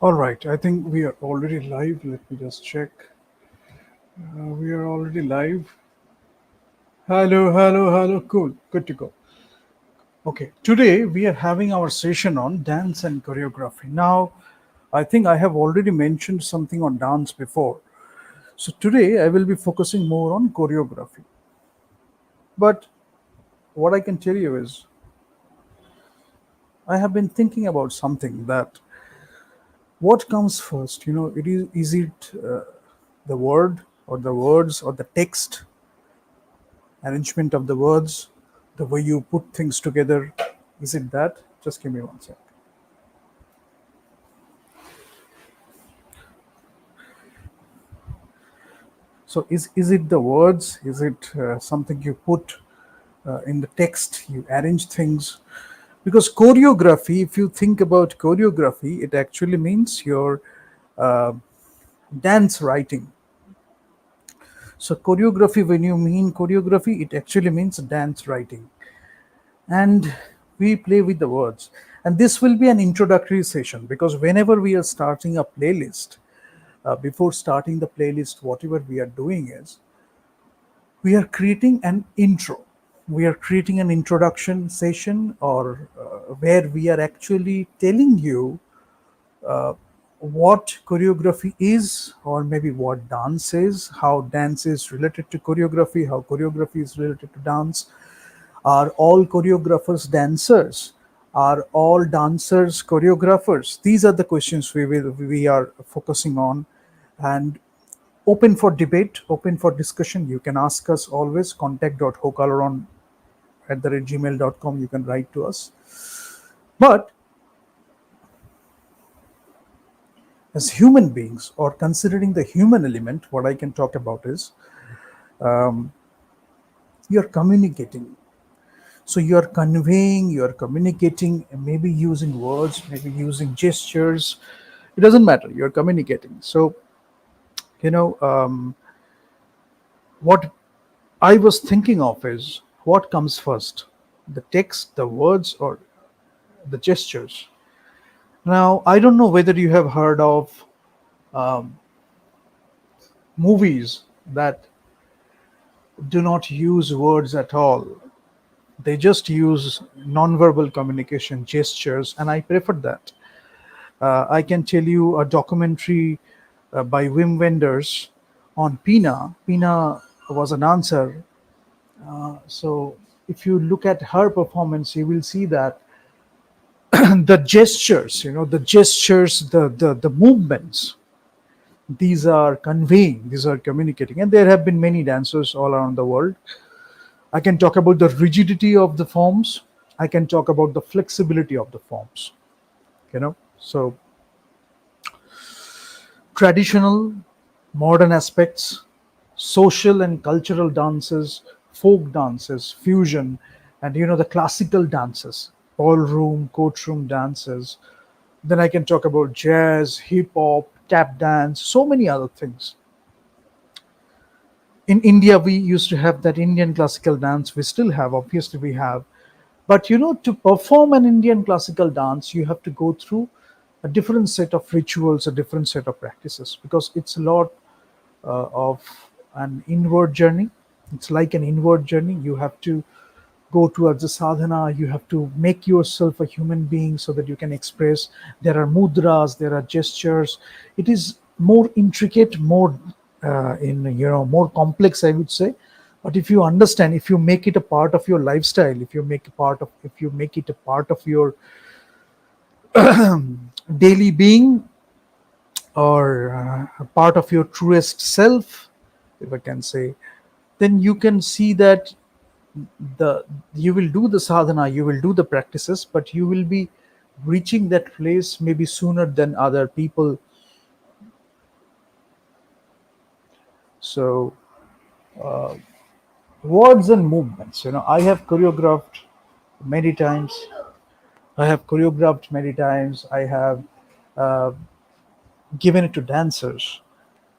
All right, I think we are already live. Let me just check. We are already live. Hello, hello, hello. Cool, good to go. Okay, today we are having our session on dance and choreography. Now, I think I have already mentioned something on dance before. So today I will be focusing more on choreography. But what I can tell you is, I have been thinking about something that what comes first? Is it the word or the words or the text arrangement of the words, the way you put things together. Is it that? Just give me one sec. So, is it the words? Is it something you put in the text? You arrange things because choreography. If you think about choreography, it actually means your uh, dance writing. So, choreography. When you mean choreography, it actually means dance writing. And we play with the words. And this will be an introductory session because whenever we are starting a playlist, before starting the playlist, whatever we are doing is we are creating an intro. We are creating an introduction session, or where we are actually telling you what choreography is, or maybe what dance is, how dance is related to choreography, how choreography is related to dance. Are all choreographers dancers? Are all dancers choreographers? These are the questions we are focusing on, and open for debate, open for discussion. You can ask us always. contact.hokaloron@gmail.com. You can write to us. But as human beings, or considering the human element, what I can talk about is you're communicating. So you're conveying, you're communicating, maybe using words, maybe using gestures. It doesn't matter. You're communicating. So, you know, what I was thinking of is what comes first, the text, the words, or the gestures. Now, I don't know whether you have heard of movies that do not use words at all. They just use nonverbal communication, gestures, and I prefer that. I can tell you a documentary by Wim Wenders on Pina. Pina was a dancer. So if you look at her performance, you will see that the gestures, the gestures, the movements, these are conveying, these are communicating. And there have been many dancers all around the world. I can talk about the rigidity of the forms. I can talk about the flexibility of the forms. So traditional, modern aspects, social and cultural dances, folk dances, fusion, and the classical dances, ballroom, courtroom dances. Then I can talk about jazz, hip hop, tap dance, so many other things. In India, we used to have that Indian classical dance. We still have, obviously, we have. But to perform an Indian classical dance, you have to go through a different set of rituals, a different set of practices, because it's a lot of an inward journey. It's like an inward journey. You have to go towards the sadhana. You have to make yourself a human being so that you can express. There are mudras, there are gestures. It is more intricate, more more complex, I would say. But if you understand, if you make it a part of your lifestyle, if you make it a part of your daily being, or a part of your truest self, if I can say, then you can see that the you will do the sadhana, you will do the practices, but you will be reaching that place maybe sooner than other people. So words and movements, I have choreographed many times. I have given it to dancers.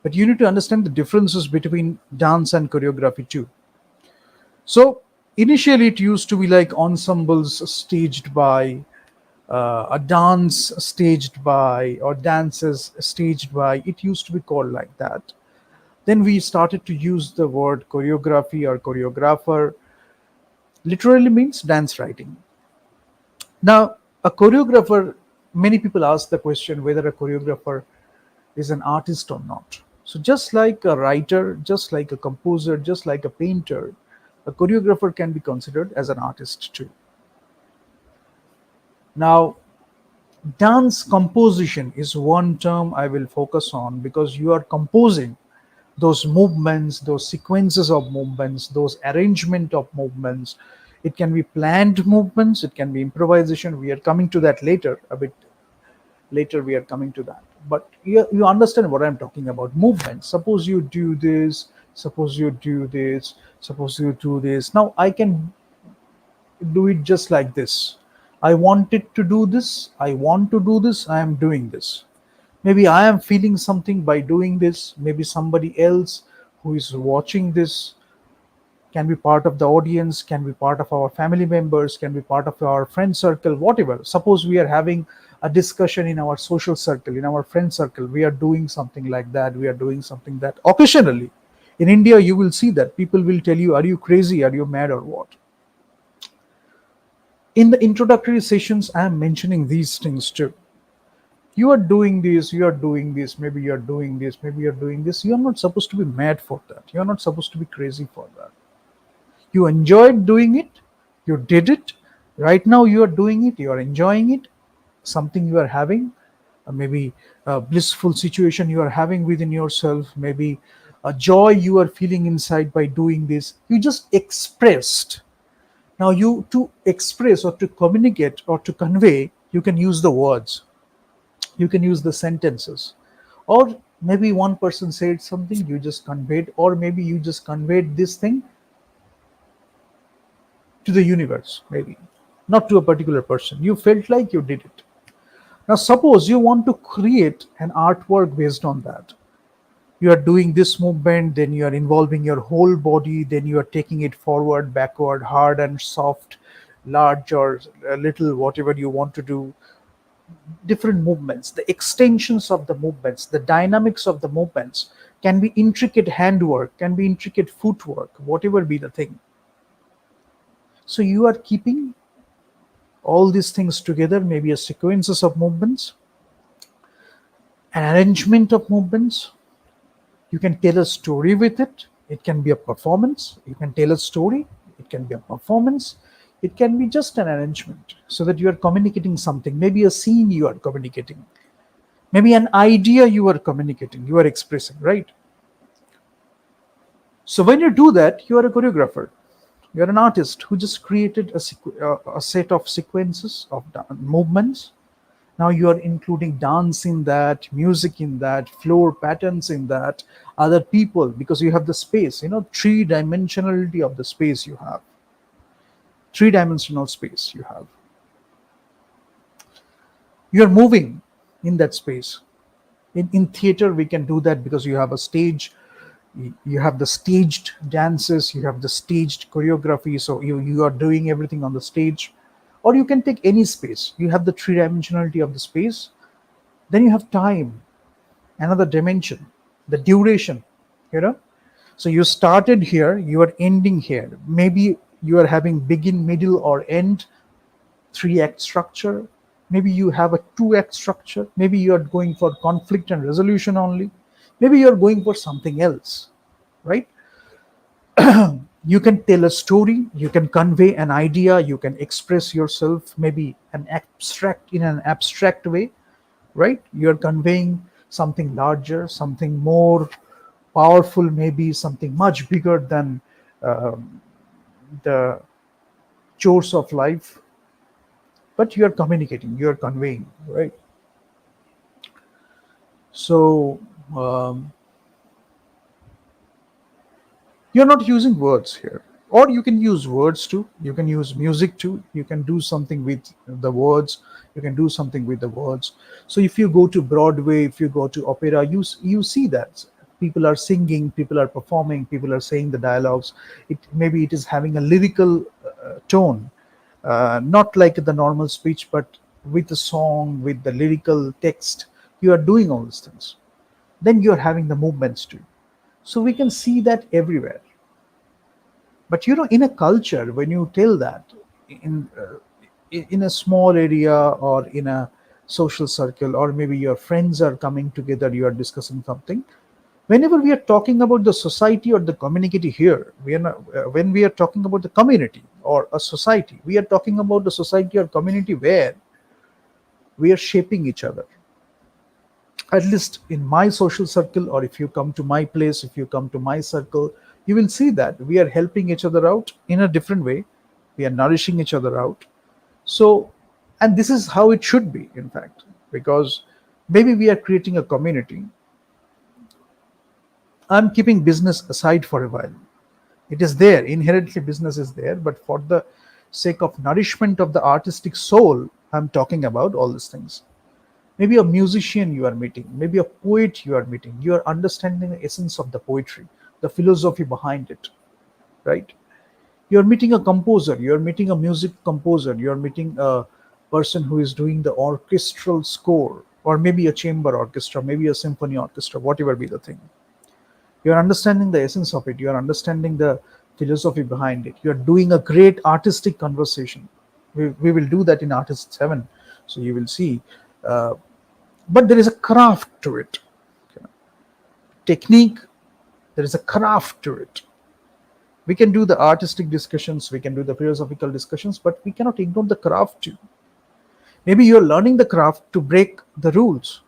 But you need to understand the differences between dance and choreography too. So initially, it used to be like ensembles staged by a dance staged by, or dances staged by, it used to be called like that. Then we started to use the word choreography or choreographer, literally means dance writing. Now, a choreographer, many people ask the question whether a choreographer is an artist or not. So, just like a writer, just like a composer, just like a painter, a choreographer can be considered as an artist too. Now, dance composition is one term I will focus on, because you are composing those movements, those sequences of movements, those arrangement of movements. It can be planned movements, it can be improvisation. We are coming to that later, a bit later, we are coming to that. But you understand what I'm talking about. Movement. Suppose you do this, suppose you do this, suppose you do this. Now I can do it just like this. I wanted to do this, I want to do this, I am doing this. Maybe I am feeling something by doing this. Maybe somebody else who is watching this can be part of the audience, can be part of our family members, can be part of our friend circle, whatever. Suppose we are having a discussion in our social circle, in our friend circle, we are doing something like that, we are doing something that occasionally. In India, you will see that people will tell you, are you crazy? Are you mad or what? In the introductory sessions, I am mentioning these things too. You are doing this, you are doing this, maybe you are doing this, maybe you are doing this. You are not supposed to be mad for that. You are not supposed to be crazy for that. You enjoyed doing it, you did it. Right now, you are doing it, you are enjoying it, something you are having, maybe a blissful situation you are having within yourself, maybe a joy you are feeling inside by doing this. You just expressed. Now, you to express or to communicate or to convey, you can use the words, you can use the sentences, or maybe one person said something, you just conveyed, or maybe you just conveyed this thing to the universe, maybe not to a particular person. You felt like you did it. Now, suppose you want to create an artwork based on that. You are doing this movement, then you are involving your whole body, then you are taking it forward, backward, hard and soft, large or little, whatever you want to do. Different movements, the extensions of the movements, the dynamics of the movements can be intricate handwork, can be intricate footwork, whatever be the thing. So you are keeping all these things together, maybe a sequences of movements, an arrangement of movements. You can tell a story with it. It can be a performance. You can tell a story. It can be a performance. It can be just an arrangement, so that you are communicating something. Maybe a scene you are communicating. Maybe an idea you are communicating, you are expressing, right? So when you do that, you are a choreographer. You are an artist who just created a set of sequences of movements. Now you are including dance in that, music in that, floor patterns in that, other people, because you have the space, three dimensionality of the space you have, three dimensional space you have. You are moving in that space. In theater, we can do that because you have a stage, you have the staged dances, you have the staged choreography, so you are doing everything on the stage. Or you can take any space, you have the three dimensionality of the space. Then you have time, another dimension, the duration, you know so you started here, you are ending here. Maybe you are having begin, middle or end, three act structure. Maybe you have a two-act structure. Maybe you are going for conflict and resolution only. Maybe you are going for something else, right? You can tell a story, you can convey an idea, you can express yourself, maybe an abstract in an abstract way, right? You're conveying something larger, something more powerful, maybe something much bigger than the chores of life, but you're communicating, you're conveying, right? So um, you're not using words here, or you can use words too, you can use music too, you can do something with the words, you can do something with the words. So if you go to Broadway, if you go to opera, you see that people are singing, people are performing, people are saying the dialogues. Maybe it is having a lyrical tone, not like the normal speech, but with the song, with the lyrical text. You are doing all these things. Then you are having the movements too. So we can see that everywhere. But in a culture, when you tell that in in a small area or in a social circle, or maybe your friends are coming together, you are discussing something. Whenever we are talking about the society or the community here, we are not, when we are talking about the community or a society, we are talking about the society or community where we are shaping each other. At least in my social circle, or if you come to my place, if you come to my circle, you will see that we are helping each other out in a different way. We are nourishing each other out. So, and this is how it should be, in fact, because maybe we are creating a community. I'm keeping business aside for a while. It is there, inherently business is there, but for the sake of nourishment of the artistic soul, I'm talking about all these things. Maybe a musician you are meeting, maybe a poet you are meeting, you are understanding the essence of the poetry, the philosophy behind it, right? You're meeting a composer, you're meeting a music composer, you're meeting a person who is doing the orchestral score, or maybe a chamber orchestra, maybe a symphony orchestra, whatever be the thing. You're understanding the essence of it, you're understanding the philosophy behind it, you're doing a great artistic conversation. We will do that in Artists Heaven, so you will see. uh, but there is a craft to it. Technique, there is a craft to it. We can do the artistic discussions, we can do the philosophical discussions, but we cannot ignore the craft too. Maybe you're learning the craft to break the rules.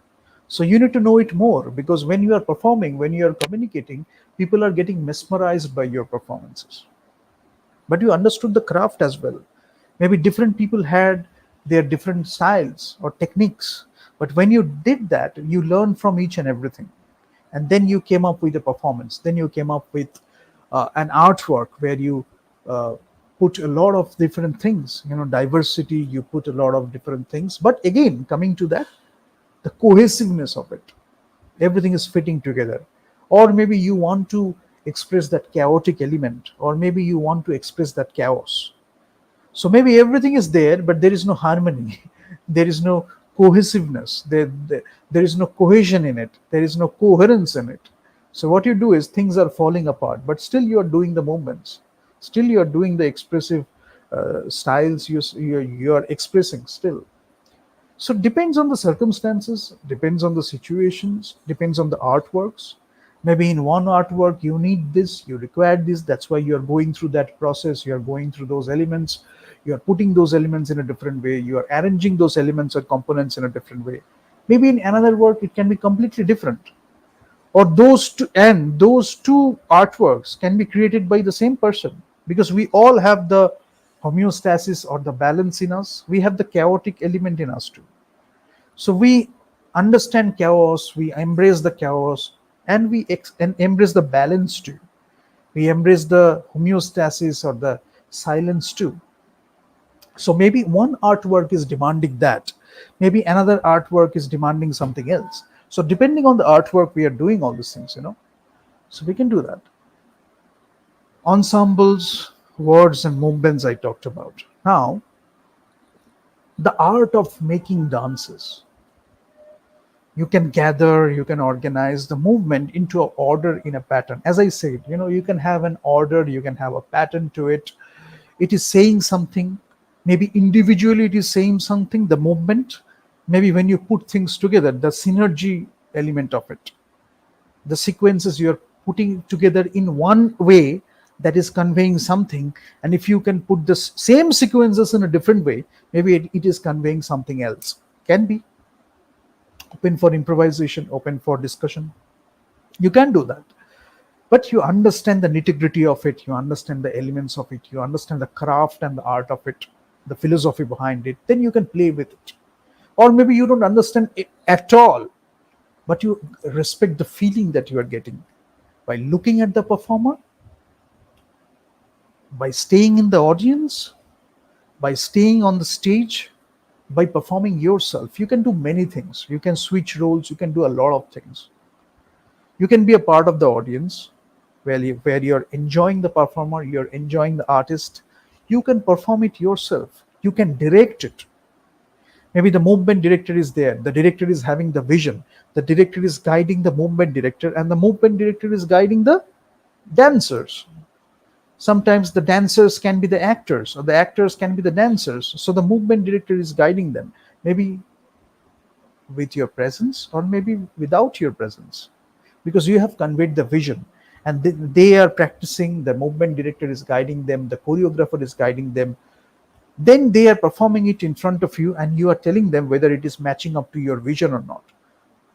So you need to know it more, because when you are performing, when you are communicating, people are getting mesmerized by your performances. But you understood the craft as well. Maybe different people had their different styles or techniques, but when you did that, you learn from each and everything. And then you came up with a performance, then you came up with an artwork where you uh, put a lot of different things, diversity, you put a lot of different things, but again, coming to that, the cohesiveness of it, everything is fitting together. Or maybe you want to express that chaotic element, or maybe you want to express that chaos. So maybe everything is there, but there is no harmony. There is no cohesiveness. There is no cohesion in it. There is no coherence in it. So what you do is things are falling apart, but still you are doing the movements. Still you are doing the expressive styles. You are expressing still. So depends on the circumstances, depends on the situations, depends on the artworks. Maybe in one artwork you need this, you require this, that's why you're going through that process, you're going through those elements, you're putting those elements in a different way, you are arranging those elements or components in a different way. Maybe in another work it can be completely different. Or those two artworks can be created by the same person, because we all have the homeostasis or the balance in us, we have the chaotic element in us too. So we understand chaos, we embrace the chaos, and and embrace the balance too. We embrace the homeostasis or the silence too. So maybe one artwork is demanding that, maybe another artwork is demanding something else. So depending on the artwork, we are doing all these things. So we can do that. Ensembles, words, and movements I talked about. Now, the art of making dances. You can gather, you can organize the movement into an order in a pattern. As I said, you can have an order, you can have a pattern to it. It is saying something. Maybe individually it is saying something, the movement. Maybe when you put things together, the synergy element of it, the sequences you're putting together in one way, that is conveying something. And if you can put the same sequences in a different way, maybe it is conveying something else. Can be open for improvisation, open for discussion. You can do that, but you understand the nitty gritty of it, you understand the elements of it, you understand the craft and the art of it, the philosophy behind it, then you can play with it. Or maybe you don't understand it at all, but you respect the feeling that you are getting by looking at the performer, by staying in the audience, by staying on the stage, by performing yourself. You can do many things, you can switch roles, you can do a lot of things. You can be a part of the audience where you're enjoying the performer, you're enjoying the artist. You can perform it yourself, you can direct it. Maybe the movement director is there, the director is having the vision, the director is guiding the movement director, and the movement director is guiding the dancers. Sometimes the dancers can be the actors, or the actors can be the dancers, so the movement director is guiding them, maybe with your presence or maybe without your presence, because you have conveyed the vision, and they are practicing, the movement director is guiding them, the choreographer is guiding them, then they are performing it in front of you, and you are telling them whether it is matching up to your vision or not,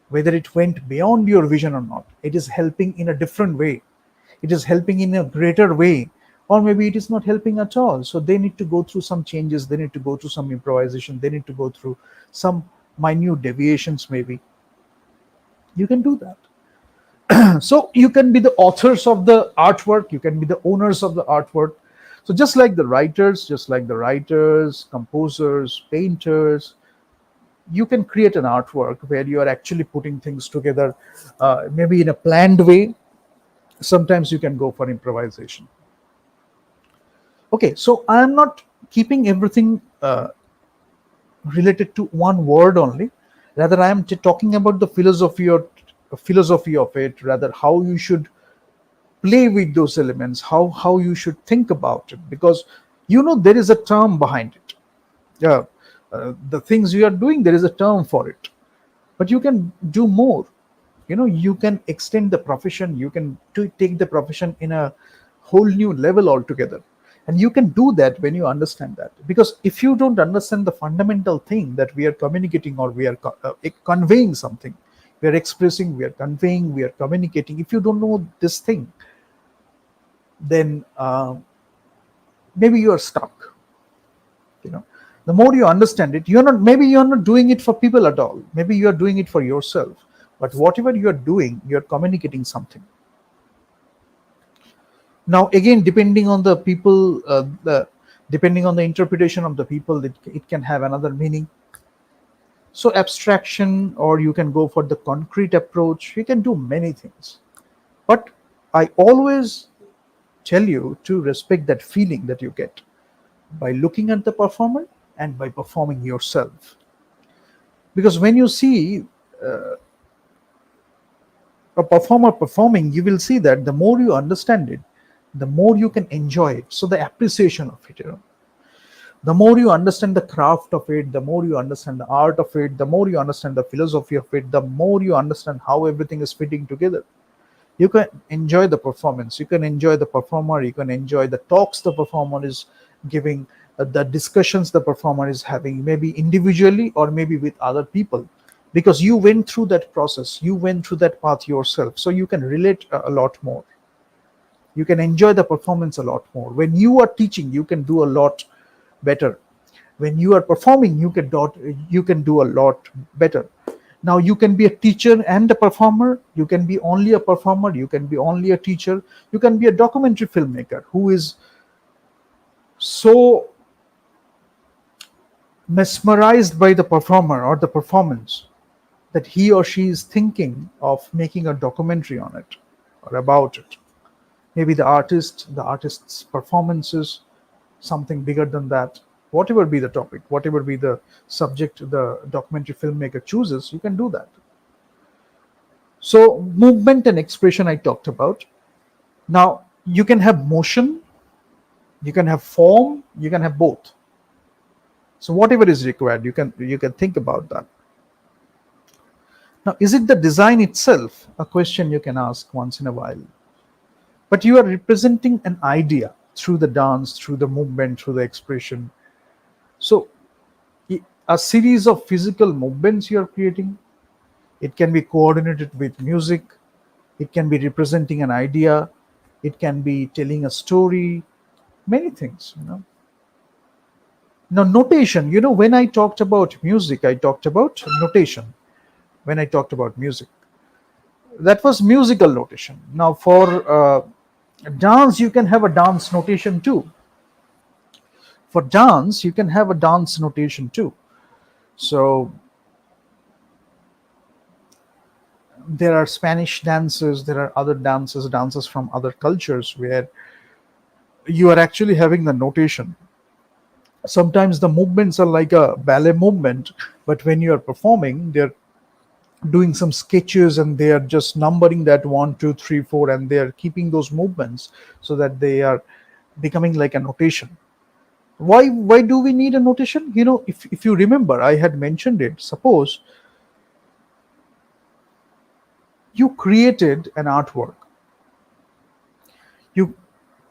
whether it went beyond your vision or not, it is helping in a different way, it is helping in a greater way, or maybe it is not helping at all. So they need to go through some changes, they need to go through some improvisation, they need to go through some minute deviations, maybe. You can do that. So you can be the authors of the artwork, you can be the owners of the artwork. So just like the writers, composers, painters, you can create an artwork where you are actually putting things together, maybe in a planned way. Sometimes you can go for improvisation. Okay, so I am not keeping everything related to one word only. Rather, I am talking about the philosophy of it. Rather, how you should play with those elements, how you should think about it, because there is a term behind it. Yeah, the things you are doing, there is a term for it, but you can do more. You can extend the profession, you can take the profession in a whole new level altogether, and you can do that when you understand that. Because if you don't understand the fundamental thing that we are communicating, or we are conveying something, we are expressing, we are conveying, we are communicating, if you don't know this thing, then maybe you are stuck. you know the more you understand it, you're not doing it for people at all, maybe you are doing it for yourself, but whatever you are doing, you're communicating something. Now again, depending on the interpretation of the people, it can have another meaning. So abstraction, or you can go for the concrete approach, you can do many things, but I always tell you to respect that feeling that you get by looking at the performer and by performing yourself. Because when you see a performer performing, you will see that the more you understand it, the more you can enjoy it. So the appreciation of it, the more you understand the craft of it, the more you understand the art of it, the more you understand the philosophy of it, the more you understand how everything is fitting together. You can enjoy the performance, you can enjoy the performer, you can enjoy the talks the performer is giving, the discussions the performer is having, maybe individually or maybe with other people, because you went through that process, you went through that path yourself, so you can relate a lot more, you can enjoy the performance a lot more. When you are teaching, you can do a lot better. When you are performing, you can do a lot better. Now you can be a teacher and a performer, you can be only a performer, you can be only a teacher, you can be a documentary filmmaker who is so mesmerized by the performer or the performance that he or she is thinking of making a documentary on it or about it. Maybe the artist's performances, something bigger than that. Whatever be the topic, whatever be the subject the documentary filmmaker chooses, you can do that. So movement and expression I talked about. Now you can have motion, you can have form, you can have both. So whatever is required, you can think about that. Now, is it the design itself? A question you can ask once in a while. But you are representing an idea through the dance, through the movement, through the expression. So a series of physical movements you are creating. It can be coordinated with music. It can be representing an idea. It can be telling a story. Many things. Now, notation. When I talked about music, I talked about notation. When I talked about music, that was musical notation. Now, for dance, you can have a dance notation too. For dance, you can have a dance notation too. So there are Spanish dances, there are other dances from other cultures where you are actually having the notation. Sometimes the movements are like a ballet movement, but when you are performing, they're doing some sketches and they are just numbering that 1 2 3 4, and they are keeping those movements so that they are becoming like a notation. Why do we need a notation? If you remember, I had mentioned it. Suppose you created an artwork, you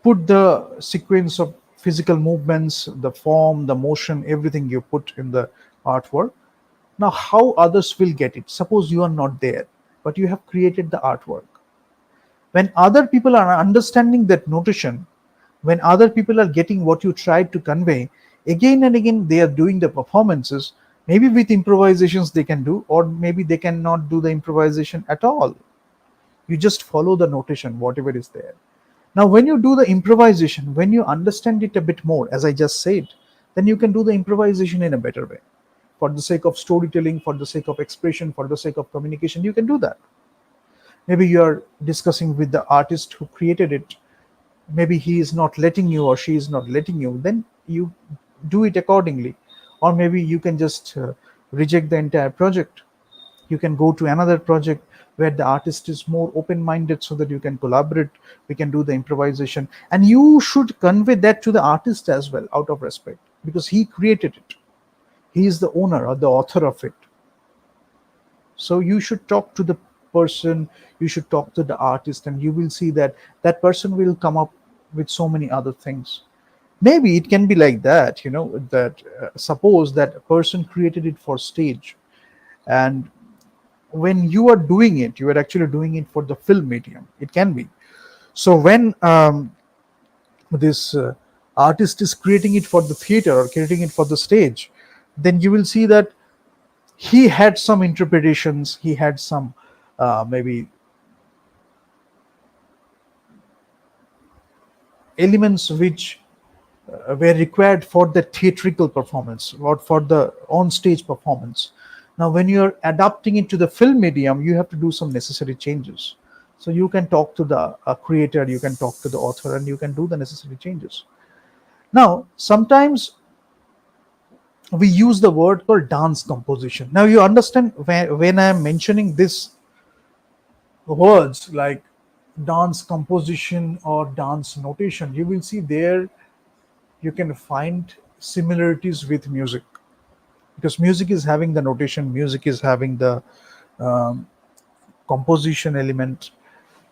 put the sequence of physical movements, the form, the motion, everything you put in the artwork. Now, how others will get it? Suppose you are not there, but you have created the artwork. When other people are understanding that notation, when other people are getting what you tried to convey, again and again they are doing the performances. Maybe with improvisations they can do, or maybe they cannot do the improvisation at all. You just follow the notation, whatever is there. Now, when you do the improvisation, when you understand it a bit more, as I just said, then you can do the improvisation in a better way. For the sake of storytelling, for the sake of expression, for the sake of communication, you can do that. Maybe you are discussing with the artist who created it. Maybe he is not letting you or she is not letting you. Then you do it accordingly. Or maybe you can just reject the entire project. You can go to another project where the artist is more open minded so that you can collaborate. We can do the improvisation, and you should convey that to the artist as well, out of respect, because he created it. He is the owner or the author of it. So you should talk to the person, you should talk to the artist, and you will see that that person will come up with so many other things. Maybe it can be like that, that suppose that a person created it for stage, and when you are doing it, you are actually doing it for the film medium. It can be. So when this artist is creating it for the theater or creating it for the stage, then you will see that he had some interpretations, he had some maybe elements which were required for the theatrical performance or for the on stage performance. Now, when you're adapting it to the film medium, you have to do some necessary changes. So you can talk to the creator, you can talk to the author, and you can do the necessary changes. Now, sometimes we use the word called dance composition. Now, you understand when I am mentioning this words like dance composition or dance notation, you will see there you can find similarities with music, because music is having the notation, music is having the um, composition element.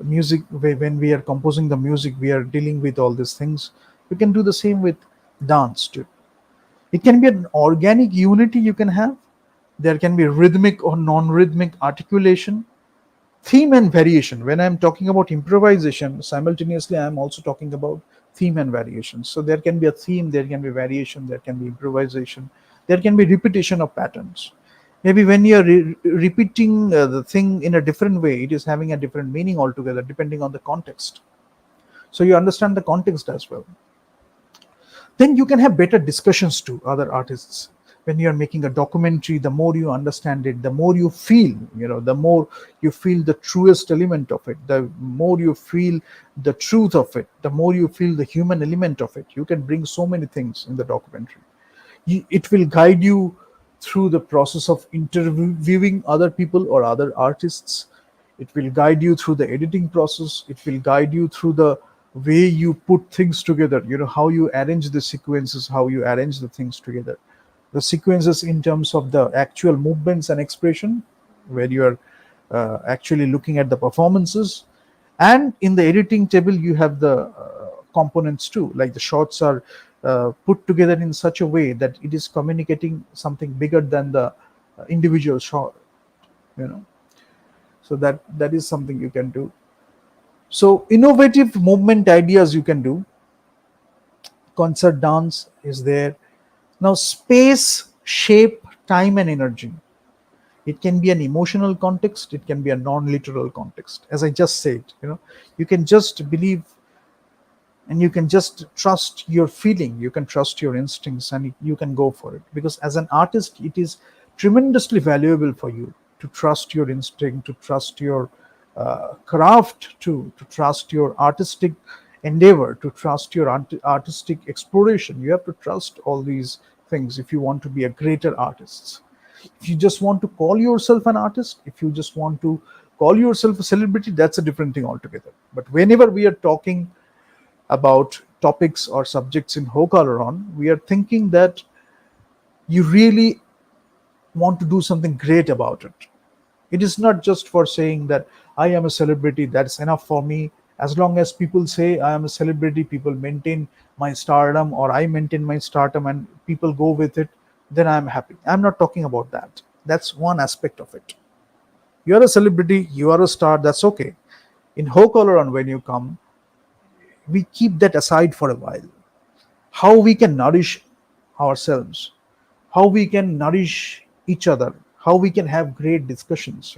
Music, when we are composing the music, we are dealing with all these things. We can do the same with dance too. It can be an organic unity you can have. There can be rhythmic or non-rhythmic articulation, theme and variation. When I'm talking about improvisation, simultaneously I'm also talking about theme and variation. So there can be a theme, there can be variation, there can be improvisation, there can be repetition of patterns. Maybe when you're repeating the thing in a different way, it is having a different meaning altogether depending on the context. So you understand the context as well. Then you can have better discussions to other artists. When you are making a documentary, the more you understand it, the more you feel, the more you feel the truest element of it, the more you feel the truth of it, the more you feel the human element of it. You can bring so many things in the documentary. It will guide you through the process of interviewing other people or other artists. It will guide you through the editing process. It will guide you through the way you put things together, how you arrange the sequences, how you arrange the things together. The sequences in terms of the actual movements and expression, where you are actually looking at the performances. And in the editing table, you have the components too, like the shots are put together in such a way that it is communicating something bigger than the individual shot, you know so that is something you can do. So innovative movement ideas you can do. Concert dance is there. Now, space, shape, time, and energy. It can be an emotional context, it can be a non-literal context. As I just said, you can just believe, and you can just trust your feeling, you can trust your instincts, and you can go for it. Because as an artist, it is tremendously valuable for you to trust your instinct, to trust your craft, to trust your artistic endeavor, to trust your artistic exploration. You have to trust all these things if you want to be a greater artist. If you just want to call yourself an artist, if you just want to call yourself a celebrity, that's a different thing altogether. But whenever we are talking about topics or subjects in Hok Aloron, we are thinking that you really want to do something great about it. It is not just for saying that I am a celebrity, that's enough for me. As long as people say I am a celebrity, people maintain my stardom, or I maintain my stardom, and people go with it, then I'm happy. I'm not talking about that. That's one aspect of it. You're a celebrity, you are a star, that's okay. In Hok Aloron, when you come, we keep that aside for a while. How we can nourish ourselves, how we can nourish each other, how we can have great discussions,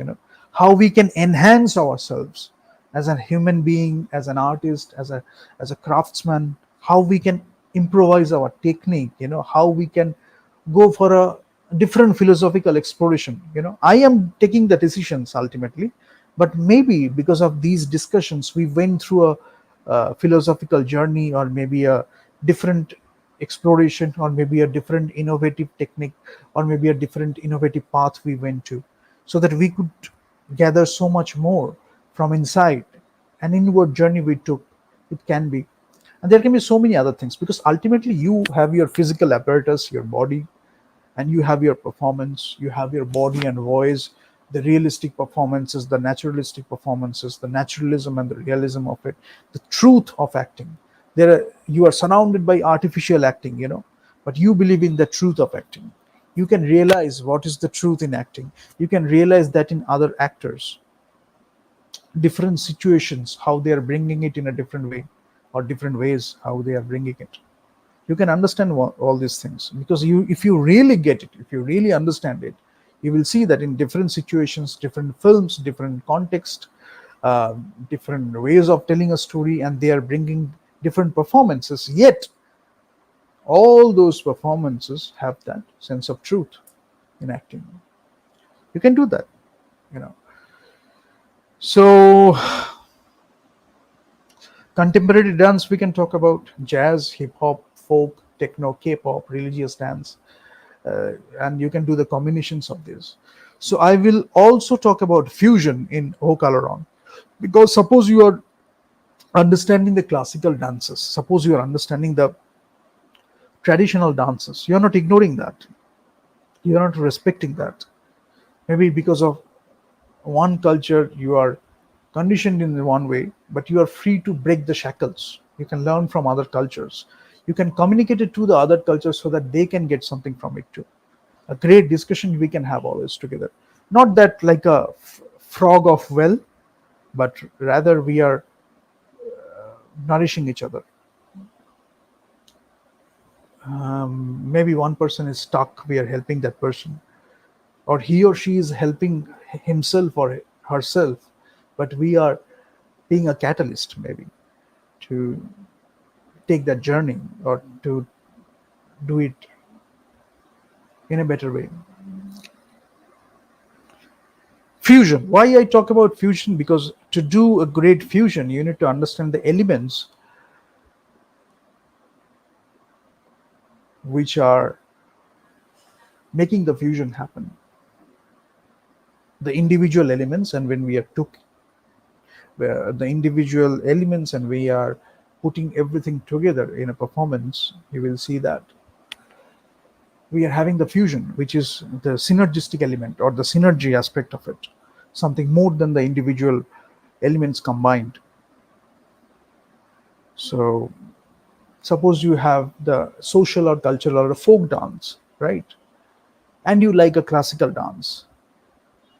how we can enhance ourselves as a human being, as an artist, as a craftsman, how we can improvise our technique, how we can go for a different philosophical exploration. I am taking the decisions ultimately, but maybe because of these discussions we went through a philosophical journey, or maybe a different exploration, or maybe a different innovative technique, or maybe a different innovative path we went to, so that we could gather so much more from inside. An inward journey we took, it can be. And there can be so many other things, because ultimately you have your physical apparatus, your body, and you have your performance, you have your body and voice, the realistic performances, the naturalistic performances, the naturalism and the realism of it, the truth of acting. You are surrounded by artificial acting, but you believe in the truth of acting. You can realize what is the truth in acting. You can realize that in other actors, different situations, how they are bringing it in a different way, or different ways how they are bringing it. You can understand all these things, because if you really get it, if you really understand it, you will see that in different situations, different films, different context, different ways of telling a story, and they are bringing different performances, yet all those performances have that sense of truth in acting. You can do that, you know so contemporary dance, we can talk about jazz, hip hop, folk, techno, K-pop, religious dance, and you can do the combinations of this. So I will also talk about fusion in Hok Aloron, because suppose you are understanding the classical dances, suppose you are understanding the traditional dances, you are not ignoring that, you are not respecting that. Maybe because of one culture you are conditioned in one way, but you are free to break the shackles. You can learn from other cultures, you can communicate it to the other cultures so that they can get something from it too. A great discussion we can have always together, not that like a frog of well, but rather we are nourishing each other. Maybe one person is stuck, we are helping that person, or he or she is helping himself or herself, but we are being a catalyst maybe to take that journey, or to do it in a better way. Fusion, why I talk about fusion, because to do a great fusion you need to understand the elements which are making the fusion happen, the individual elements. And when we are took the individual elements and we are putting everything together in a performance, you will see that we are having the fusion, which is the synergistic element or the synergy aspect of it, something more than the individual elements combined. So suppose you have the social or cultural or a folk dance, right? And you like a classical dance,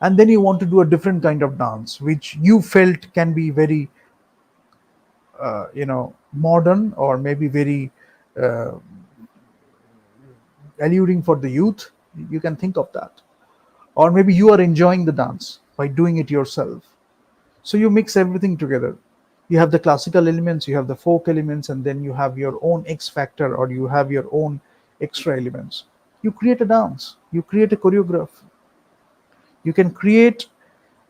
and then you want to do a different kind of dance which you felt can be very modern, or maybe very uh, alluring for the youth. You can think of that. Or maybe you are enjoying the dance by doing it yourself. So you mix everything together. You have the classical elements, you have the folk elements, and then you have your own X factor, or you have your own extra elements. You create a dance, you create a choreograph, you can create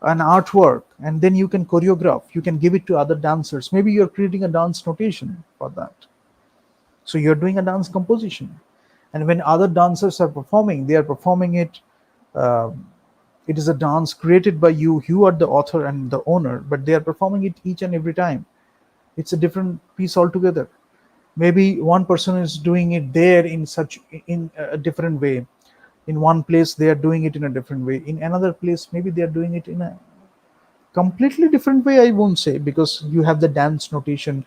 an artwork, and then you can choreograph, you can give it to other dancers. Maybe you're creating a dance notation for that, so you're doing a dance composition. And when other dancers are performing, they are performing it, um, it is a dance created by you, you are the author and the owner, but they are performing it each and every time. It's a different piece altogether. Maybe one person is doing it there in such, in a different way. In one place they are doing it in a different way, in another place maybe they are doing it in a completely different way. I won't say, because you have the dance notation.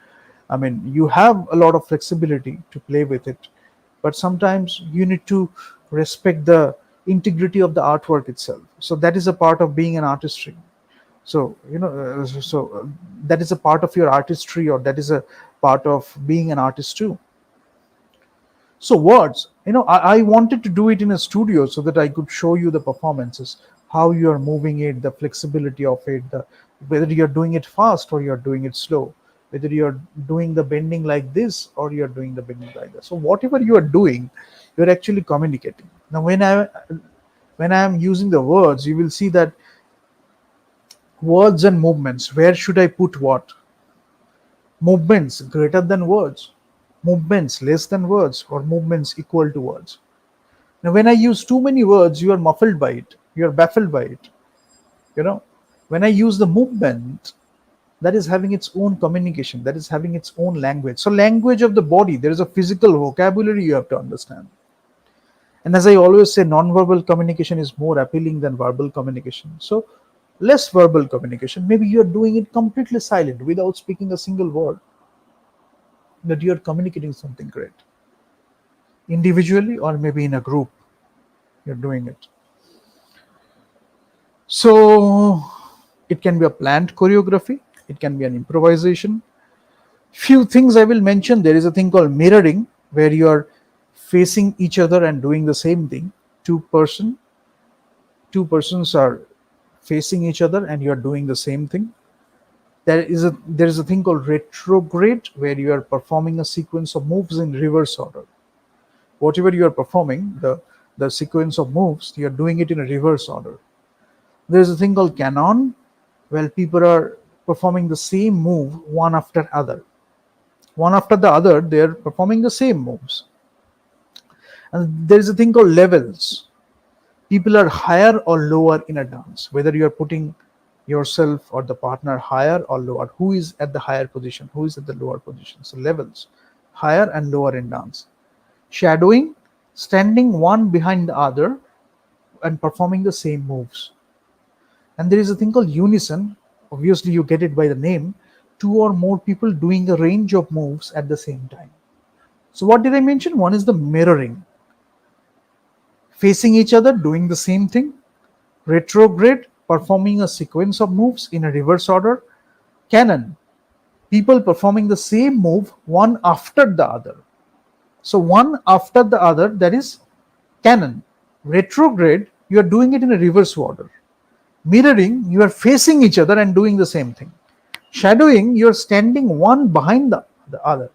I mean, you have a lot of flexibility to play with it, but sometimes you need to respect the integrity of the artwork itself. So that is a part of being an artistry. So that is a part of your artistry, or that is a part of being an artist too. So words, I wanted to do it in a studio so that I could show you the performances, how you are moving it, the flexibility of it, whether you're doing it fast or you're doing it slow, whether you're doing the bending like this or you're doing the bending like that. So whatever you are doing, you're actually communicating. Now, when I am using the words, you will see that words and movements. Where should I put what? Movements greater than words, movements less than words, or movements equal to words. Now, when I use too many words, you are muffled by it, you are baffled by it. You know, when I use the movement, that is having its own communication, that is having its own language. So, language of the body, there is a physical vocabulary you have to understand. And as I always say, non-verbal communication is more appealing than verbal communication. So, less verbal communication. Maybe you are doing it completely silent without speaking a single word, that you are communicating something great. Individually or maybe in a group, you're doing it. So it can be a planned choreography, it can be an improvisation. Few things I will mention. There is a thing called mirroring, where you are facing each other and doing the same thing. Two persons are facing each other and you are doing the same thing. There is a thing called retrograde, where you are performing a sequence of moves in reverse order. Whatever you are performing, the sequence of moves, you are doing it in a reverse order. There's a thing called canon, where people are performing the same move one after the other, they're performing the same moves. And there is a thing called levels. People are higher or lower in a dance, whether you are putting yourself or the partner higher or lower, who is at the higher position, who is at the lower position. So levels, higher and lower in dance. Shadowing, standing one behind the other and performing the same moves. And there is a thing called unison. Obviously, you get it by the name. Two or more people doing a range of moves at the same time. So, what did I mention? One is the mirroring, facing each other, doing the same thing. Retrograde, performing a sequence of moves in a reverse order. Canon, people performing the same move one after the other. So, one after the other, that is canon. Retrograde, you are doing it in a reverse order. Mirroring, you are facing each other and doing the same thing. Shadowing, you are standing one behind the other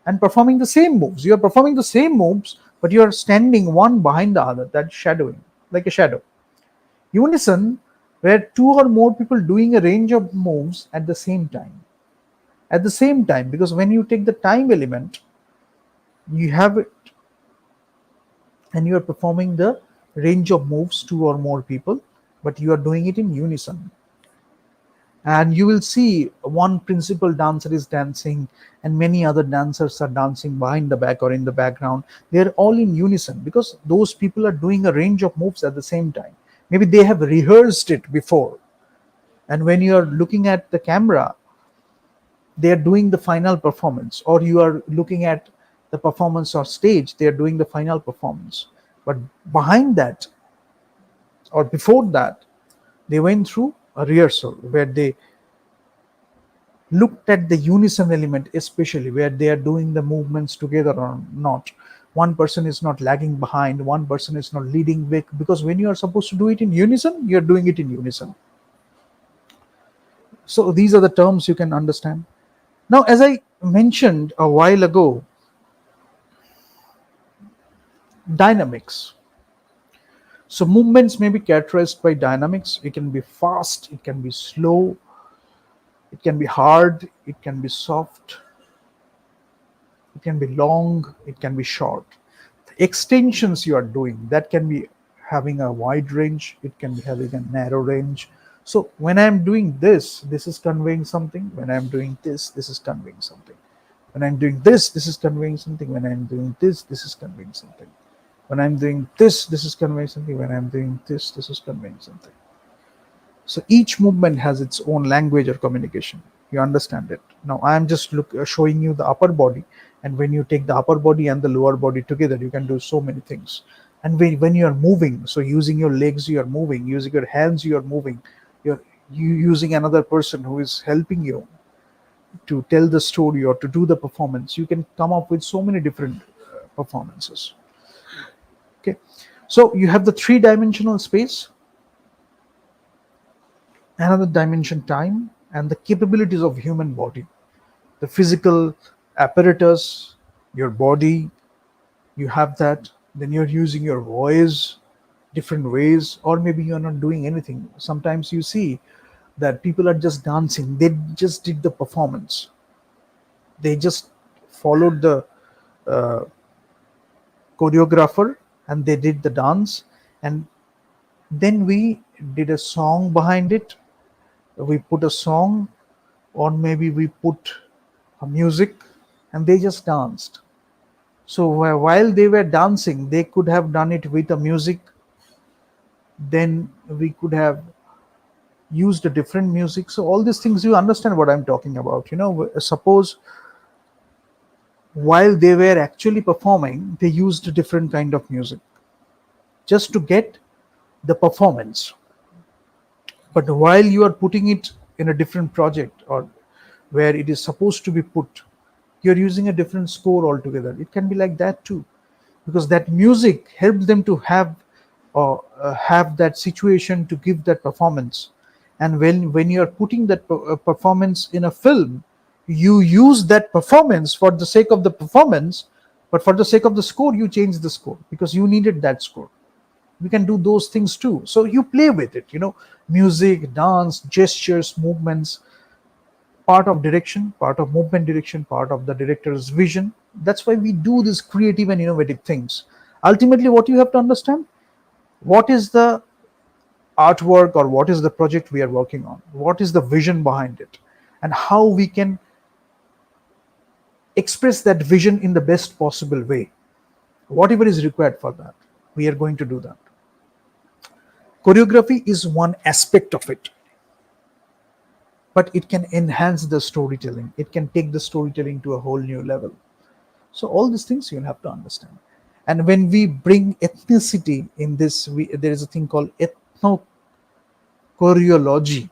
and performing the same moves. You are performing the same moves, but you are standing one behind the other. That's shadowing, like a shadow. Unison, where two or more people doing a range of moves at the same time. At the same time, because when you take the time element, you have it, and you are performing the range of moves, two or more people, but you are doing it in unison. And you will see one principal dancer is dancing and many other dancers are dancing behind the back or in the background. They're all in unison because those people are doing a range of moves at the same time. Maybe they have rehearsed it before, and when you are looking at the camera, they are doing the final performance, or you are looking at the performance or stage, they are doing the final performance. But behind that, or before that, they went through a rehearsal where they looked at the unison element, especially where they are doing the movements together or not. One person is not lagging behind, one person is not leading back, because when you are supposed to do it in unison, you are doing it in unison. So these are the terms you can understand. Now, as I mentioned a while ago, dynamics. So movements may be characterized by dynamics. It can be fast, it can be slow, it can be hard, it can be soft, it can be long, it can be short. The extensions you are doing, that can be having a wide range, it can be having a narrow range. So when I'm doing this is conveying something. When I'm doing this is conveying something. When I'm doing this is conveying something. When I'm doing this is conveying something. When I'm doing this is conveying something. When I'm doing this is conveying something. So each movement has its own language or communication. You understand it. Now I am just showing you the upper body, and when you take the upper body and the lower body together, you can do so many things. And when you are moving, so using your legs, you are moving. Using your hands, you are moving. You're using another person who is helping you to tell the story or to do the performance. You can come up with so many different performances. Okay, so you have the three-dimensional space, another dimension time, and the capabilities of human body, the physical apparatus, your body, you have that. Then you're using your voice different ways, or maybe you're not doing anything. Sometimes you see that people are just dancing, they just did the performance, they just followed the uh, choreographer, and they did the dance, and then we did a song behind it. We put a song, or maybe we put a music, and they just danced. So while they were dancing, they could have done it with a music. Then we could have used a different music. So all these things, you understand what I'm talking about. Suppose while they were actually performing, they used a different kind of music just to get the performance. But while you are putting it in a different project, or where it is supposed to be put, you're using a different score altogether. It can be like that too, because that music helps them to have that situation to give that performance. And when you are putting that performance in a film, you use that performance for the sake of the performance, but for the sake of the score, you change the score because you needed that score. We can do those things too. So you play with it, music, dance, gestures, movements, part of direction, part of movement direction, part of the director's vision. That's why we do these creative and innovative things. Ultimately, what you have to understand, what is the artwork or what is the project we are working on, what is the vision behind it, and how we can express that vision in the best possible way. Whatever is required for that, we are going to do that. Choreography is one aspect of it, but it can enhance the storytelling. It can take the storytelling to a whole new level. So all these things you'll have to understand. And when we bring ethnicity in this, there is a thing called ethno choreology.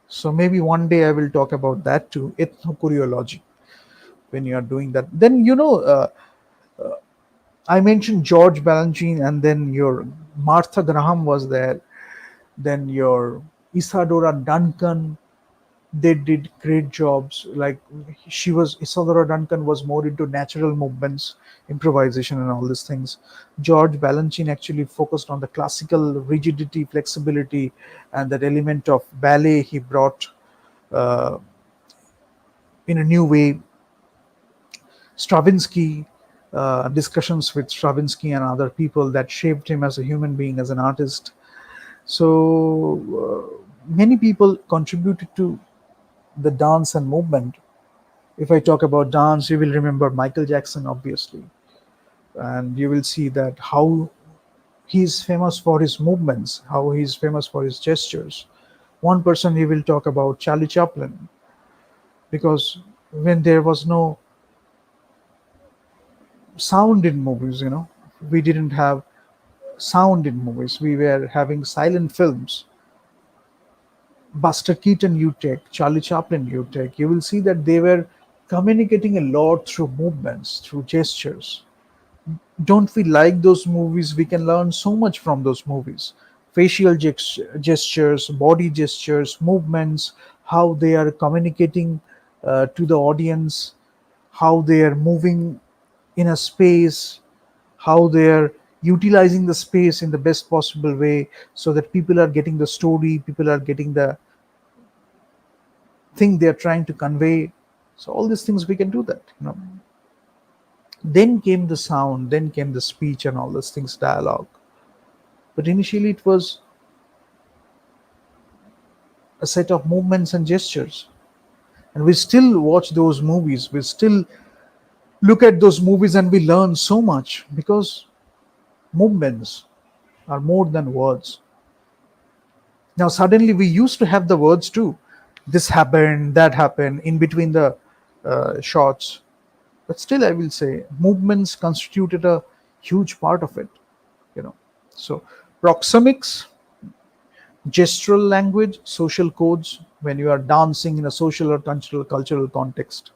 So maybe one day I will talk about that too, ethno choreology. When you are doing that, then I mentioned George Balanchine, and then your Martha Graham was there, then your Isadora Duncan. They did great jobs. Like, Isadora Duncan was more into natural movements, improvisation, and all these things. George Balanchine actually focused on the classical rigidity, flexibility, and that element of ballet he brought uh, in a new way. Stravinsky, discussions with Stravinsky and other people that shaped him as a human being, as an artist. So many people contributed to the dance and movement. If I talk about dance, you will remember Michael Jackson, obviously, and you will see that how he's famous for his movements, how he's famous for his gestures. One person he will talk about, Charlie Chaplin, because when there was no sound in movies, we didn't have sound in movies. We were having silent films. Buster Keaton, you take, Charlie Chaplin, you take, you will see that they were communicating a lot through movements, through gestures. Don't we like those movies? We can learn so much from those movies. Facial gestures, body gestures, movements, how they are communicating to the audience, how they are moving in a space, how they are utilizing the space in the best possible way so that people are getting the story, people are getting the thing they are trying to convey. So all these things we can do that, Then came the sound, then came the speech and all those things, dialogue. But initially it was a set of movements and gestures. And we still watch those movies, we still look at those movies, and we learn so much because movements are more than words. Now suddenly we used to have the words too. This happened, that happened in between the shots. But still I will say movements constituted a huge part of it. you know so proxemics, gestural language, social codes, when you are dancing in a social or cultural context,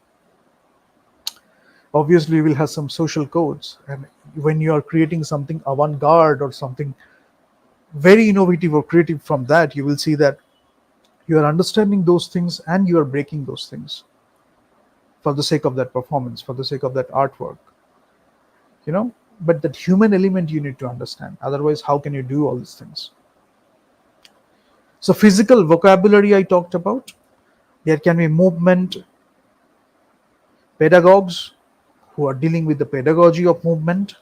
obviously you will have some social codes. And when you are creating something avant-garde or something very innovative or creative, from that you will see that you are understanding those things and you are breaking those things for the sake of that performance, for the sake of that artwork. you know but that human element you need to understand, otherwise how can you do all these things? So physical vocabulary I talked about. There can be movement pedagogues who are dealing with the pedagogy of movement,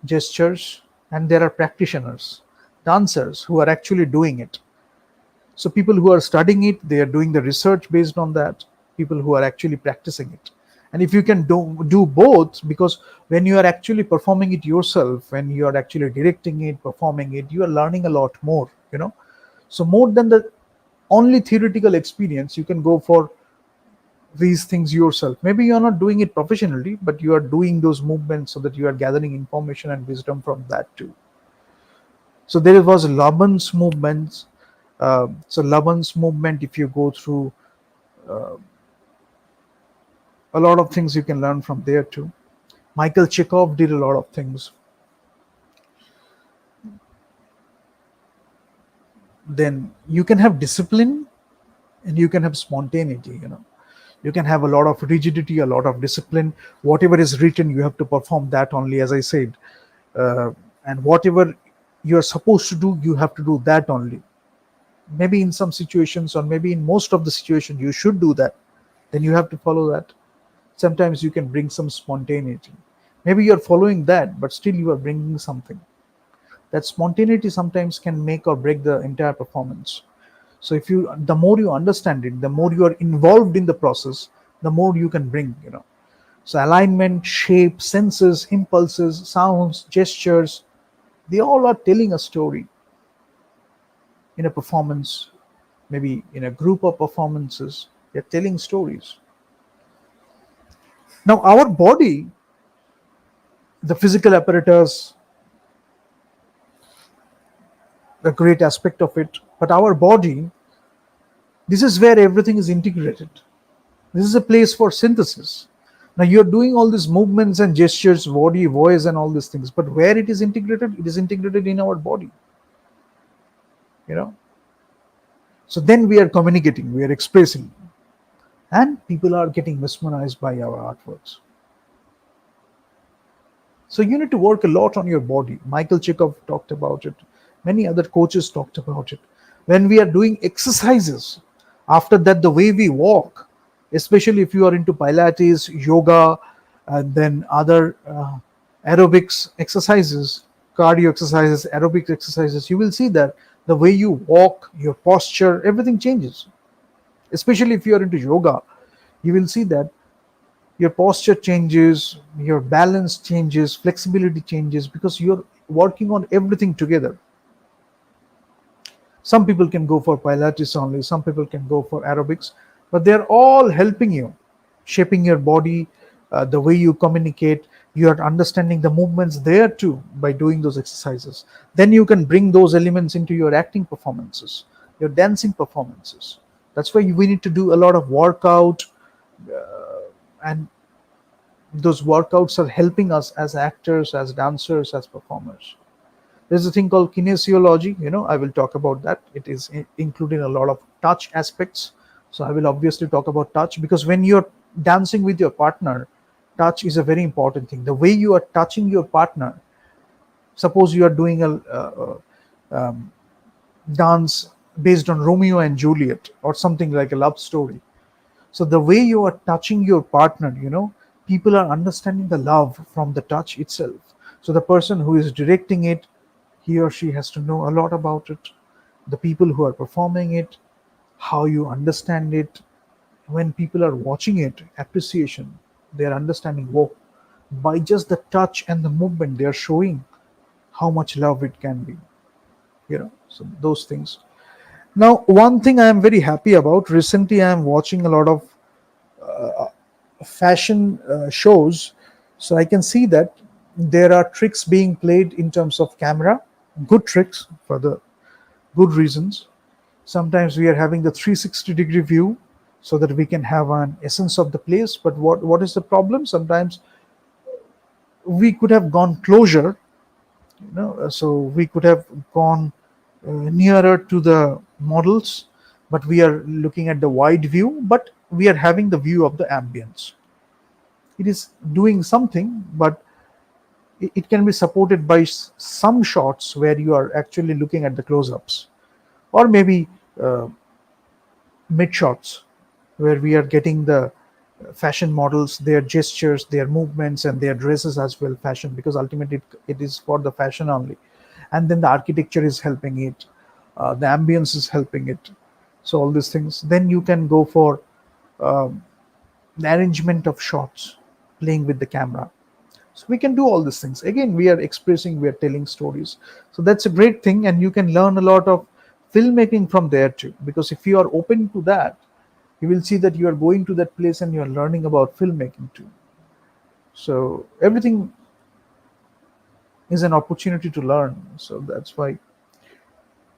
gestures, and there are practitioners, dancers who are actually doing it. So people who are studying it, they are doing the research based on that. People who are actually practicing it. And if you can do both, because when you are actually performing it yourself, when you are actually directing it, performing it, you are learning a lot more. So more than the only theoretical experience, you can go for these things yourself. Maybe you are not doing it professionally, but you are doing those movements so that you are gathering information and wisdom from that too. So there was Laban's movements. So Laban's movement, if you go through a lot of things, you can learn from there too. Michael Chekhov did a lot of things. Then you can have discipline and you can have spontaneity. You can have a lot of rigidity, a lot of discipline. Whatever is written, you have to perform that only, as I said. uh, and whatever you're supposed to do, you have to do that only. Maybe in some situations, or maybe in most of the situations, you should do that. Then you have to follow that. Sometimes you can bring some spontaneity. Maybe you're following that, but still you are bringing something. That spontaneity sometimes can make or break the entire performance. So if you, the more you understand it, the more you are involved in the process, the more you can bring. So alignment, shape, senses, impulses, sounds, gestures, they all are telling a story in a performance, maybe in a group of performances. They're telling stories. Now our body, the physical apparatus, a great aspect of it, but our body, this is where everything is integrated. This is a place for synthesis. Now you're doing all these movements and gestures, body, voice, and all these things, but where it is integrated in our body. You know, so then we are communicating, we are expressing, and people are getting mesmerized by our artworks. So you need to work a lot on your body. Michael Chekhov talked about it. Many other coaches talked about it. When we are doing exercises, after that, the way we walk, especially if you are into Pilates, yoga, and then other aerobics exercises, cardio exercises, aerobic exercises, you will see that the way you walk, your posture, everything changes. Especially if you are into yoga, you will see that your posture changes, your balance changes, flexibility changes, because you're working on everything together. Some people can go for Pilates only, some people can go for aerobics, but they're all helping you, shaping your body, the way you communicate. You are understanding the movements there too by doing those exercises. Then you can bring those elements into your acting performances, your dancing performances. That's why we need to do a lot of workout, and those workouts are helping us as actors, as dancers, as performers. There's a thing called kinesiology. I will talk about that. It is including a lot of touch aspects. So I will obviously talk about touch, because when you're dancing with your partner, touch is a very important thing. The way you are touching your partner Suppose you are doing a dance based on Romeo and Juliet or something like a love story. So the way you are touching your partner, people are understanding the love from the touch itself. So the person who is directing it, he or she has to know a lot about it. The people who are performing it, how you understand it. When people are watching it, appreciation, they are understanding, whoa, by just the touch and the movement, they are showing how much love it can be. So those things. Now, one thing I am very happy about recently, I am watching a lot of fashion shows, so I can see that there are tricks being played in terms of camera, good tricks for the good reasons. Sometimes we are having the 360-degree view so that we can have an essence of the place. But what is the problem? Sometimes we could have gone closer, so we could have gone nearer to the models, but we are looking at the wide view, but we are having the view of the ambience. It is doing something, but it can be supported by some shots where you are actually looking at the close-ups, or maybe uh, mid shots where we are getting the fashion models, their gestures, their movements, and their dresses as well, fashion, because ultimately it is for the fashion only. And then the architecture is helping it, the ambience is helping it. So all these things, then you can go for the arrangement of shots, playing with the camera. So we can do all these things. Again, we are expressing, we are telling stories. So that's a great thing, and you can learn a lot of filmmaking from there too. Because if you are open to that, you will see that you are going to that place and you are learning about filmmaking too. So everything is an opportunity to learn. So that's why.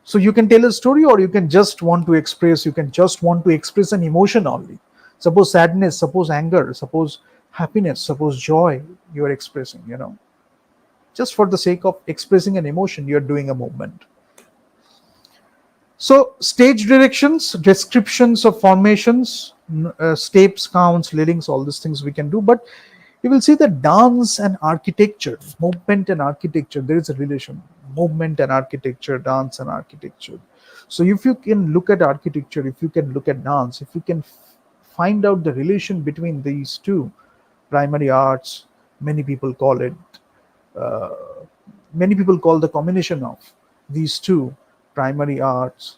So you can tell a story, or you can just want to express. You can just want to express an emotion only. Suppose sadness, suppose anger, suppose happiness, suppose joy. You are expressing. Just for the sake of expressing an emotion, you are doing a movement. So stage directions, descriptions of formations, steps, counts, leadings, all these things we can do. But you will see that dance and architecture, movement and architecture, there is a relation. Movement and architecture, dance and architecture. So if you can look at architecture, if you can look at dance, if you can find out the relation between these two primary arts, many people call it, uh, many people call the combination of these two primary arts.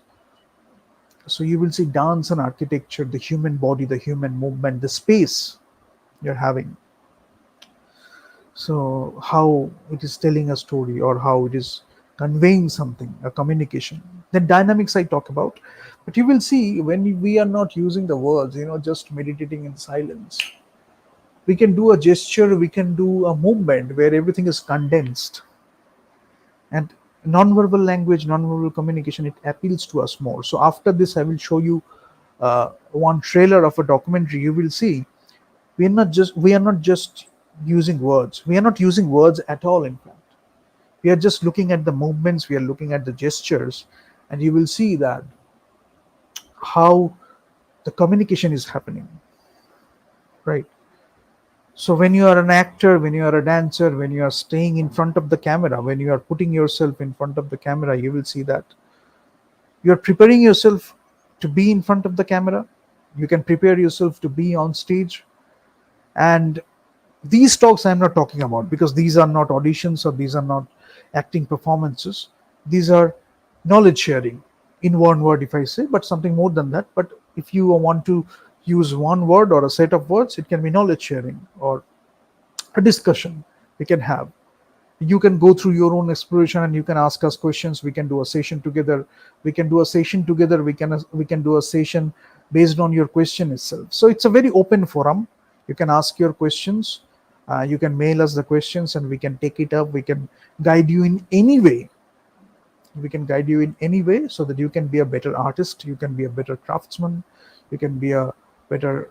So you will see dance and architecture, the human body, the human movement, the space you're having. So how it is telling a story, or how it is conveying something, a communication. Then dynamics I talk about. But you will see, when we are not using the words, just meditating in silence, we can do a gesture, we can do a movement where everything is condensed. And non-verbal language, non-verbal communication, it appeals to us more. So after this, I will show you one trailer of a documentary. You will see we are not just using words. We are not using words at all. In fact, we are just looking at the movements. We are looking at the gestures, and you will see that how the communication is happening. Right. So when you are an actor, when you are a dancer, when you are staying in front of the camera, when you are putting yourself in front of the camera, you will see that you are preparing yourself to be in front of the camera. You can prepare yourself to be on stage. And these talks I'm not talking about, because these are not auditions, or these are not acting performances. These are knowledge sharing, in one word, if I say, but something more than that. But if you want to use one word or a set of words, it can be knowledge sharing, or a discussion we can have. You can go through your own exploration, and you can ask us questions. We can do a session together. We can do a session based on your question itself. So it's a very open forum. You can ask your questions. You can mail us the questions, and we can take it up. We can guide you in any way. We can guide you in any way, so that you can be a better artist. You can be a better craftsman. You can be a better,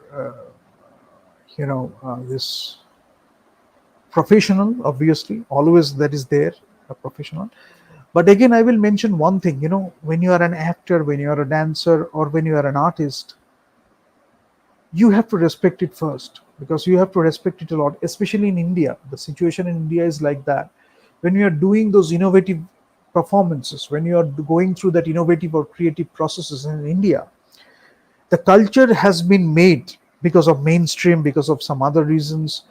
this professional. Obviously, always that is there, a professional. But again, I will mention one thing. When you are an actor, when you are a dancer, or when you are an artist, you have to respect it first, because you have to respect it a lot, especially in India. The situation in India is like that. when you are doing those innovative performances, when you are going through that innovative or creative processes in India, the culture has been made because of mainstream, because of some other reasons.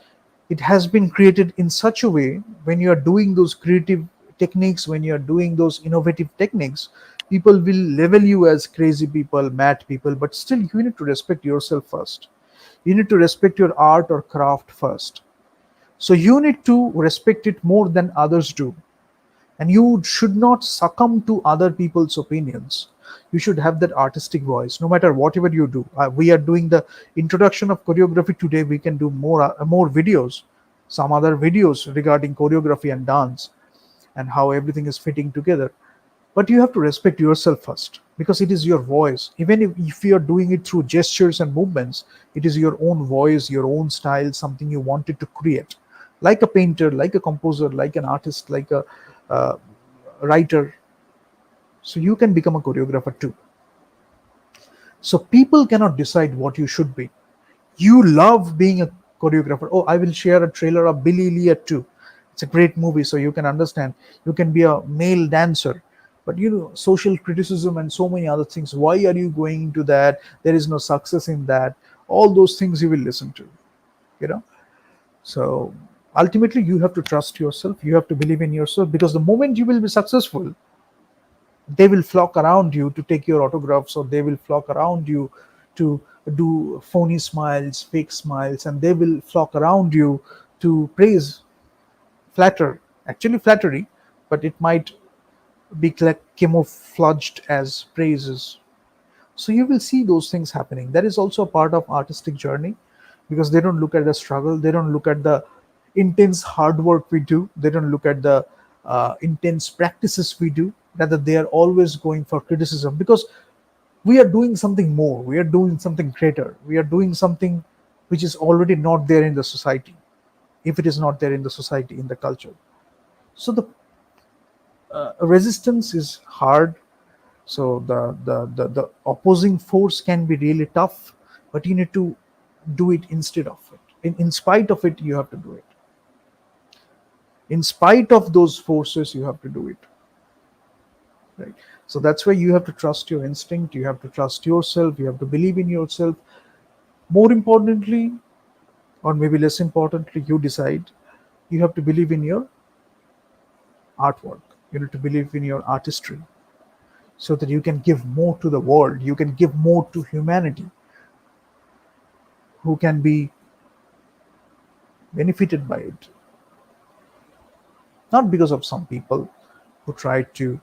It has been created in such a way, when you are doing those creative techniques, when you are doing those innovative techniques, people will level you as crazy people, mad people, but still you need to respect yourself first. You need to respect your art or craft first. So you need to respect it more than others do, and you should not succumb to other people's opinions. You should have that artistic voice no matter whatever you do. We are doing the introduction of choreography today. We can do more videos, some other videos regarding choreography and dance, and how everything is fitting together. But you have to respect yourself first, because it is your voice. Even if you are doing it through gestures and movements, it is your own voice, your own style, something you wanted to create, like a painter, like a composer, like an artist, like a uh, writer. So you can become a choreographer too. So people cannot decide what you should be. You love being a choreographer. Oh, I will share a trailer of Billy Elliot too. It's a great movie, so you can understand. You can be a male dancer, but social criticism and so many other things. Why are you going into that? There is no success in that. All those things you will listen to. You know. So ultimately, you have to trust yourself. You have to believe in yourself, because the moment you will be successful, they will flock around you to take your autographs, or they will flock around you to do phony smiles, fake smiles, and they will flock around you to praise, flatter, actually flattery, but it might be like camouflaged as praises. So you will see those things happening. That is also a part of artistic journey, because they don't look at the struggle, they don't look at the intense hard work we do, they don't look at the intense practices we do. Rather, they are always going for criticism, because we are doing something more, we are doing something greater, we are doing something which is already not there in the society. If it is not there in the society, in the culture, so the resistance is hard. So the opposing force can be really tough, but you need to do it instead of it. In spite of it, you have to do it. In spite of those forces, you have to do it. Right. So that's why you have to trust your instinct, you have to trust yourself, you have to believe in yourself. More importantly, or maybe less importantly, you decide, you have to believe in your artwork. You need to believe in your artistry, so that you can give more to the world, you can give more to humanity, who can be benefited by it. Not because of some people who try to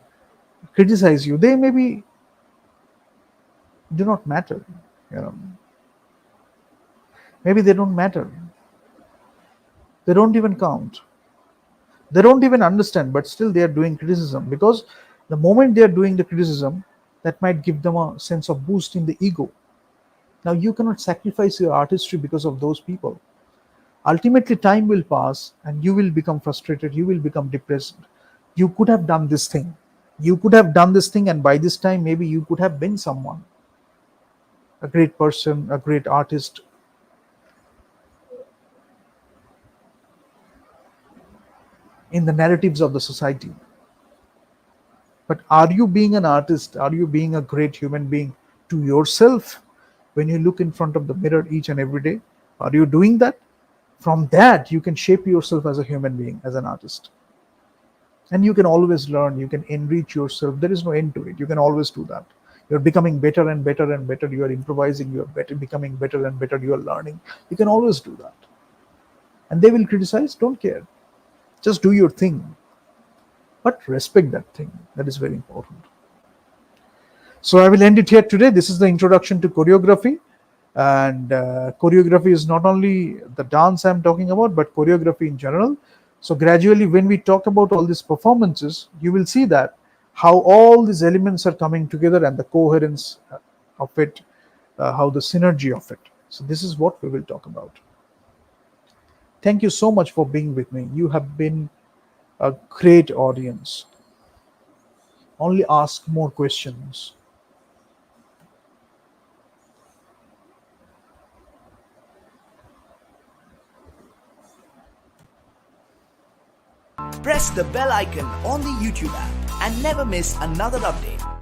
criticize you. They maybe do not matter. You know, maybe they don't matter. They don't even count. They don't even understand, but still they are doing criticism, because the moment they are doing the criticism, that might give them a sense of boost in the ego. Now you cannot sacrifice your artistry because of those people. Ultimately, time will pass and you will become frustrated, you will become depressed. You could have done this thing. You could have done this thing, and by this time, maybe you could have been someone, a great person, a great artist in the narratives of the society. But are you being an artist? Are you being a great human being to yourself when you look in front of the mirror each and every day? Are you doing that? From that, you can shape yourself as a human being, as an artist. And you can always learn, you can enrich yourself. There is no end to it. You can always do that. You're becoming better and better and better. You are improvising, you are better, becoming better and better. You are learning. You can always do that. And they will criticize, don't care. Just do your thing, but respect that thing. That is very important. So I will end it here today. This is the introduction to choreography. And choreography is not only the dance I'm talking about, but choreography in general. So gradually, when we talk about all these performances, you will see that how all these elements are coming together, and the coherence of it, how the synergy of it. So this is what we will talk about. Thank you so much for being with me. You have been a great audience. Only ask more questions. Press the bell icon on the YouTube app and never miss another update.